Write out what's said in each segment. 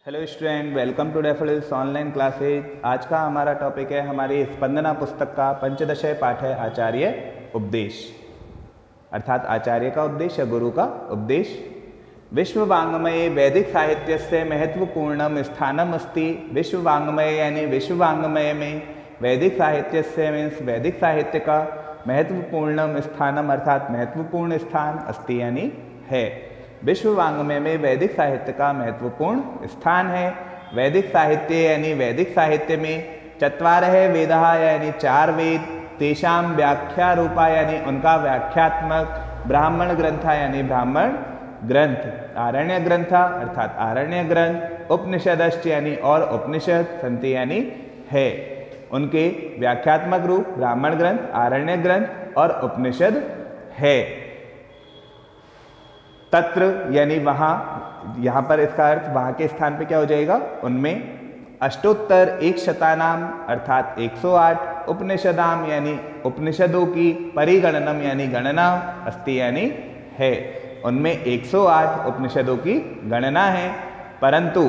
Hello student, welcome to Daffodils online classes. आज का हमारा टॉपिक है हमारी स्पंदना पुस्तक का पंचदश पाठ है आचार्य उपदेश, अर्थात आचार्य का उपदेश या गुरु का उपदेश। विश्व वाङ्मये वैदिक साहित्य से महत्वपूर्ण स्थानम अस्ति। विश्व वाङ्मय यानी विश्व वाङ्मय में वैदिक साहित्य से मीन्स वैदिक साहित्य का महत्वपूर्ण स्थानम अर्थात महत्वपूर्ण स्थान अस्ति यानी है। विश्व वाङ्मय में वैदिक साहित्य का महत्वपूर्ण स्थान है। वैदिक साहित्य यानी वैदिक साहित्य में चत्वारः वेदाः यानी चार वेद, तेषां व्याख्या रूपा यानी उनका व्याख्यात्मक, ब्राह्मण ग्रंथा यानी ब्राह्मण ग्रंथ, आरण्य ग्रंथा अर्थात आरण्य ग्रंथ, उपनिषदश्च यानी और उपनिषद, संति यानी है। उनके व्याख्यात्मक रूप ब्राह्मण ग्रंथ, आरण्य ग्रंथ और उपनिषद है। तत्र यानी वहाँ, यहाँ पर इसका अर्थ वहाँ के स्थान पे क्या हो जाएगा, उनमें अष्टोत्तर 100 अर्थात 108 उपनिषदाम यानी उपनिषदों की परिगणनम यानी गणना अस्ति यानी है। उनमें 108 उपनिषदों की गणना है। परंतु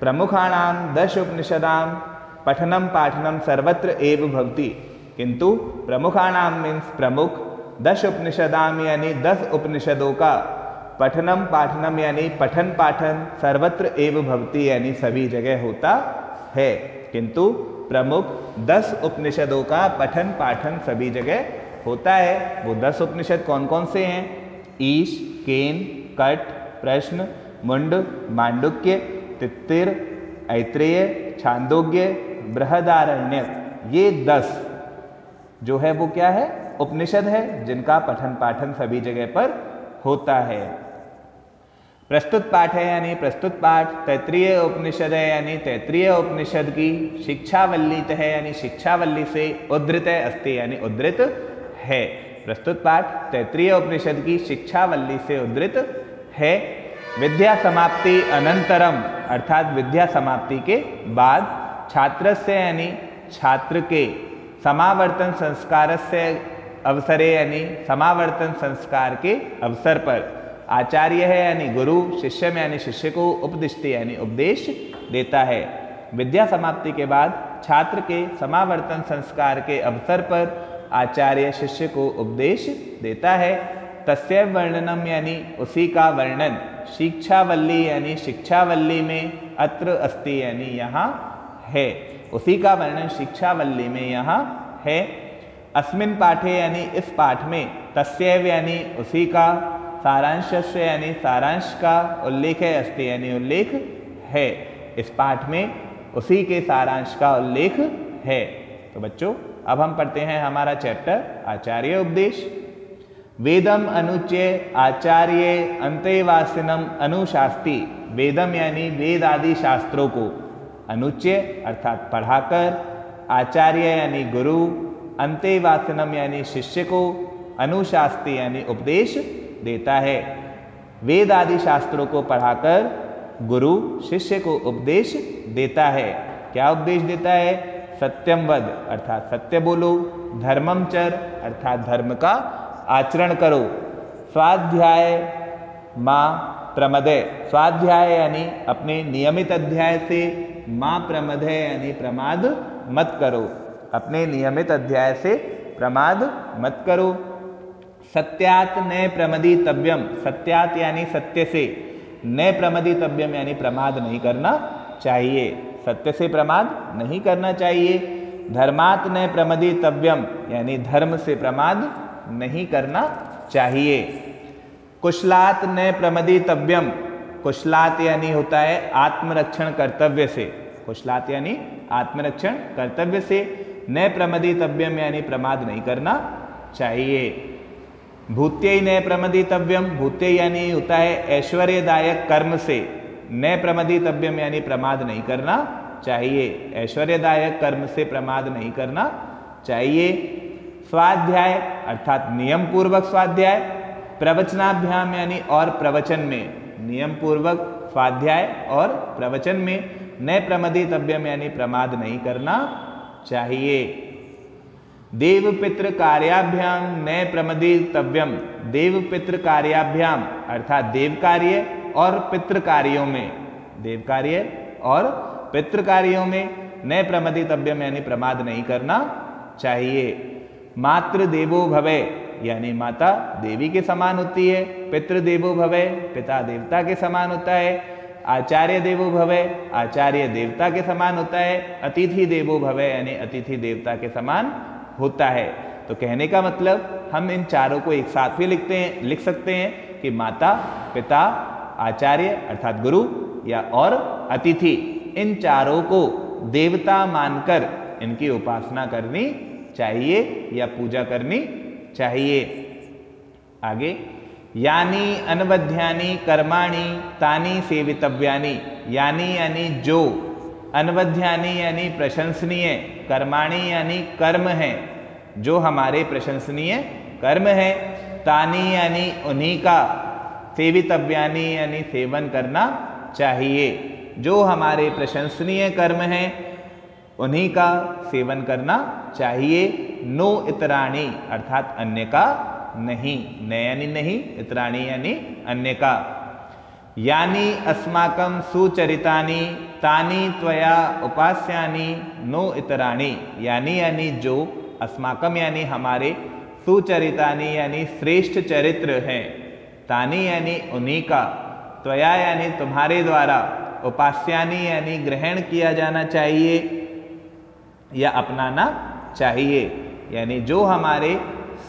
प्रमुखाणाम 10 उपनिषदाम पठनम पाठनम सर्वत्र एव भवति। किंतु प्रमुखाणाम मीन्स प्रमुख, 10 उपनिषदाम यानी 10 उपनिषदों का पठनम पाठनम यानी पठन पाठन सर्वत्र एव भवति यानी सभी जगह होता है। किंतु प्रमुख 10 उपनिषदों का पठन पाठन सभी जगह होता है। वो 10 उपनिषद कौन कौन से हैं? ईश, केन, कट, प्रश्न, मुंड, मांडुक्य, तित्तिर, ऐत्रेय, छांदोग्य, बृहदारण्यक। ये 10 जो है वो क्या है, उपनिषद है जिनका पठन पाठन सभी जगह पर होता है। प्रस्तुत पाठ है यानी प्रस्तुत पाठ, तैत्रीय उपनिषद है यानी तैत्रीय उपनिषद की शिक्षावल्ली है यानी शिक्षावल्ली से उद्धृत अस्ति यानी उद्धृत है। प्रस्तुत पाठ तैत्रीय उपनिषद की शिक्षावल्ली से उद्धृत है। विद्या समाप्ति अनंतरम अर्थात विद्या समाप्ति के बाद छात्र से यानी छात्र के समावर्तन संस्कार से अवसरे यानी समावर्तन संस्कार के अवसर पर आचार्य है यानी गुरु शिष्य में यानी शिष्य को उपदिष्टि यानी उपदेश देता है। विद्या समाप्ति के बाद छात्र के समावर्तन संस्कार के अवसर पर आचार्य शिष्य को उपदेश देता है। तस्य वर्णनम यानी उसी का वर्णन, शिक्षावल्ली यानी शिक्षावल्ली में अत्र अस्ति यानी यहाँ है। उसी का वर्णन शिक्षावल्ली में यहाँ है। अस्मिन् पाठे यानी इस पाठ में, तस्यैव यानी उसी का, सारांशस्य यानी सारांश का उल्लेख है, अस्ति यानी उल्लेख है। इस पाठ में उसी के सारांश का उल्लेख है। तो बच्चों अब हम पढ़ते हैं हमारा चैप्टर आचार्य उपदेश। वेदम अनुच्य आचार्य अंतेवासिनम अनुशास्ति। वेदम यानी वेद आदि शास्त्रों को, अनुच्य अर्थात पढ़ाकर, आचार्य यानी गुरु, अंतेवासिनम यानी शिष्य को, अनुशास्ति यानी उपदेश देता है। वेद आदि शास्त्रों को पढ़ाकर गुरु शिष्य को उपदेश देता है। क्या उपदेश देता है? सत्यम वद अर्थात सत्य बोलो, धर्मम चर अर्थात धर्म का आचरण करो, स्वाध्याय मां प्रमदय। स्वाध्याय यानी अपने नियमित अध्याय से, मां प्रमदय यानी प्रमाद मत करो, अपने नियमित अध्याय से प्रमाद मत करो। सत्यात न प्रमदितव्यम। सत्यात यानी सत्य से, न प्रमदितव्यम यानी प्रमाद नहीं करना चाहिए, सत्य से प्रमाद नहीं करना चाहिए। धर्मात न प्रमदितव्यम यानी धर्म से प्रमाद नहीं करना चाहिए। कुशलात न प्रमदितव्यम। कुशलात यानी होता है आत्मरक्षण कर्तव्य से, कुशलात यानी आत्मरक्षण कर्तव्य से, न प्रमदितव्यम यानी प्रमाद नहीं करना चाहिए। भूत्यै न प्रमदितव्यम। भूत्यै यानी होता है ऐश्वर्यदायक कर्म से, न प्रमदितव्यम यानी प्रमाद नहीं करना चाहिए, ऐश्वर्यदायक कर्म से प्रमाद नहीं करना चाहिए। स्वाध्याय अर्थात नियम पूर्वक स्वाध्याय, प्रवचनाभ्याम यानी और प्रवचन में, नियम पूर्वक स्वाध्याय और प्रवचन में, न प्रमदितव्यम यानी प्रमाद नहीं करना चाहिए। देव पितृ कार्याभ्याम न प्रमदितव्यम। देव पितृ कार्याभ्याम अर्थात देव कार्य और पितृ कार्यों में, देव कार्य और पितृ कार्यों में न प्रमदितव्यम यानी प्रमाद नहीं करना चाहिए। मातृ देवो भवे यानी माता देवी के समान होती है। पितृ देवो भवे पिता देवता के समान होता है। आचार्य देवो भवे आचार्य देवता के समान होता है। अतिथि देवो भवे यानी अतिथि देवता के समान होता है। तो कहने का मतलब हम इन चारों को एक साथ भी लिख सकते हैं कि माता, पिता, आचार्य अर्थात गुरु या और अतिथि, इन चारों को देवता मानकर इनकी उपासना करनी चाहिए या पूजा करनी चाहिए। आगे, यानी अनवध्यानि कर्माणि तानि सेवितव्यानि, यानी जो, अनवध्यानि यानी प्रशंसनीय, कर्माणि यानी कर्म है, जो हमारे प्रशंसनीय कर्म है, तानि यानी उन्हीं का, सेवितव्यानि यानी सेवन करना चाहिए, जो हमारे प्रशंसनीय कर्म है उन्हीं का सेवन करना चाहिए। नो इतराणी अर्थात अन्य का नहीं, न यानी नहीं, इतराणी यानी अन्य का। यानी अस्माकं सुचरितानि तानि त्वया उपास्यानि नो इतराणी, यानी जो, अस्माकम यानी हमारे, सुचरितानि यानी श्रेष्ठ चरित्र हैं, तानि यानी उन्हीं का, त्वया यानी तुम्हारे द्वारा, उपास्यानि यानी ग्रहण किया जाना चाहिए या अपनाना चाहिए, यानी जो हमारे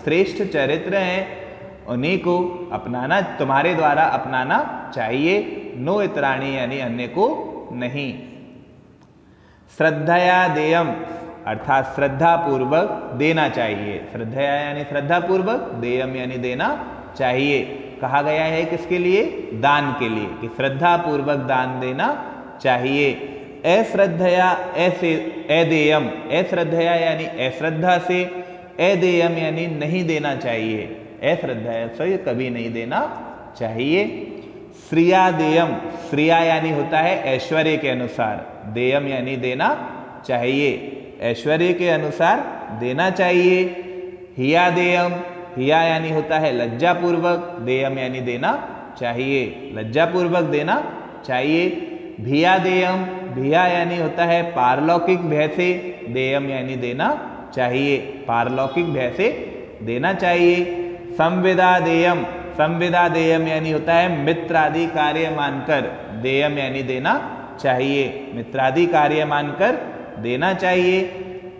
श्रेष्ठ चरित्र हैं उन्हीं को अपनाना, तुम्हारे द्वारा अपनाना चाहिए। नो इतराणी यानी अन्य को नहीं। श्रद्धया देयम अर्थात श्रद्धा पूर्वक देना चाहिए। श्रद्धया यानी श्रद्धा पूर्वक, देयम यानी देना चाहिए। कहा गया है किसके लिए? दान के लिए, कि श्रद्धा पूर्वक दान देना चाहिए। अश्रद्धया ऐसे अदेयम, अश्रद्धया यानी अश्रद्धा से, अदेयम यानी नहीं देना चाहिए, अश्रद्धया से कभी नहीं देना चाहिए। श्रिया देयम, श्रिया यानी होता है ऐश्वर्य के अनुसार, देयम यानी देना चाहिए, ऐश्वर्य के अनुसार देना चाहिए। हिया देयम, हिया यानी होता है लज्जापूर्वक, देयम यानी देना चाहिए, लज्जापूर्वक देना चाहिए। भिया देयम, भिया यानी होता है पारलौकिक भय से, देयम यानी देना चाहिए, पारलौकिक भय से देना चाहिए। संविदा देयम, संविदा देयम यानी होता है मित्रादि कार्य मानकर, देयम यानी देना चाहिए, मित्रादि कार्य मानकर देना चाहिए।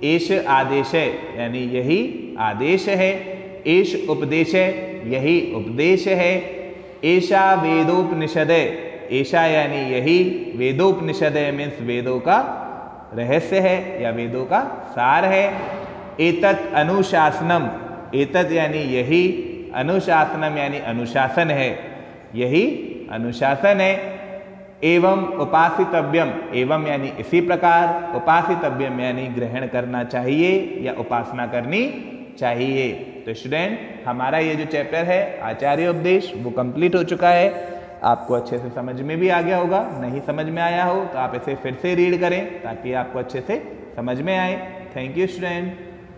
एष आदेश है यानी यही आदेश है, एष उपदेश है यही उपदेश है। एषा वेदोपनिषद, ऐशा यानी यही, वेदोपनिषद मीन्स वेदों का रहस्य है या वेदों का सार है। एतत् अनुशासनम, एतत् यानी यही, अनुशासनम यानी अनुशासन है, यही अनुशासन है। एवं उपासितव्यम, एवं यानी इसी प्रकार, उपासितव्यम यानी ग्रहण करना चाहिए या उपासना करनी चाहिए। तो स्टूडेंट, हमारा ये जो चैप्टर है आचार्य उपदेश वो कंप्लीट हो चुका है। आपको अच्छे से समझ में भी आ गया होगा, नहीं समझ में आया हो तो आप इसे फिर से रीड करें ताकि आपको अच्छे से समझ में आए। Thank you student.